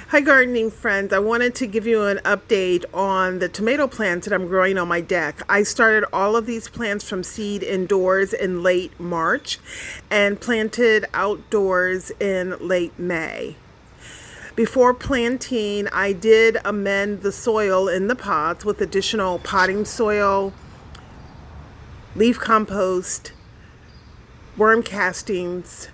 Hi gardening friends, I wanted to give you an update on the tomato plants that I'm growing on my deck. I started all of these plants from seed indoors in late March and planted outdoors in late May. Before planting, I did amend the soil in the pots with additional potting soil, leaf compost, worm castings,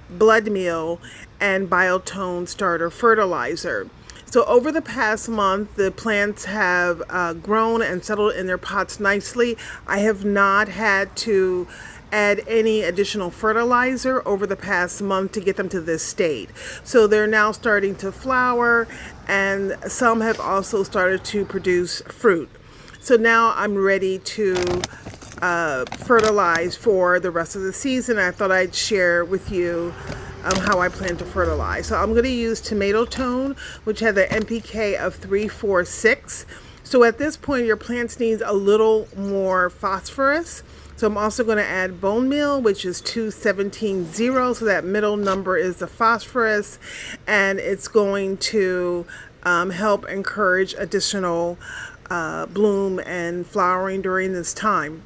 blood meal, and biotone starter fertilizer. So over the past month, the plants have grown and settled in their pots nicely. I have not had to add any additional fertilizer over the past month to get them to this state. So they're now starting to flower, and some have also started to produce fruit. So now I'm ready to fertilize for the rest of the season. I thought I'd share with you how I plan to fertilize. So I'm going to use tomato tone, which has an NPK of 346. So at this point, your plants needs a little more phosphorus. So I'm also going to add bone meal, which is 217.0. So that middle number is the phosphorus, and it's going to help encourage additional bloom and flowering during this time.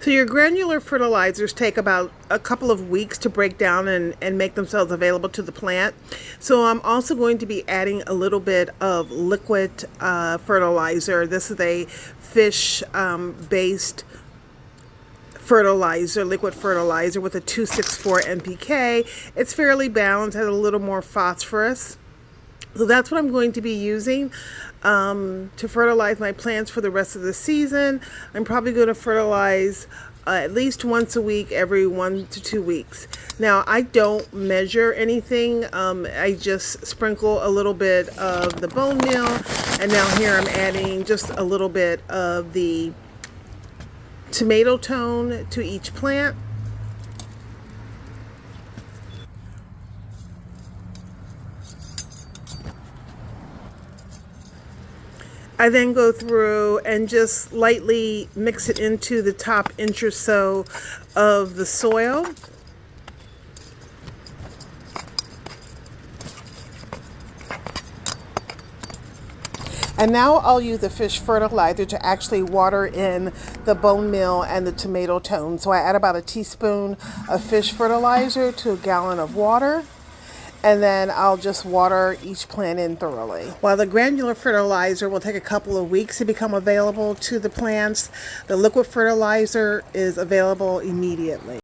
So your granular fertilizers take about a couple of weeks to break down and make themselves available to the plant. So I'm also going to be adding a little bit of liquid fertilizer. This is a fish based fertilizer, liquid fertilizer with a 264 NPK. It's fairly balanced, has a little more phosphorus. So that's what I'm going to be using to fertilize my plants for the rest of the season. I'm probably going to fertilize at least once a week, every 1 to 2 weeks. Now, I don't measure anything. I just sprinkle a little bit of the bone meal. And now here I'm adding just a little bit of the tomato tone to each plant. I then go through and just lightly mix it into the top inch or so of the soil. And now I'll use the fish fertilizer to actually water in the bone meal and the tomato tone. So I add about a teaspoon of fish fertilizer to a gallon of water. And then I'll just water each plant in thoroughly. While the granular fertilizer will take a couple of weeks to become available to the plants, the liquid fertilizer is available immediately.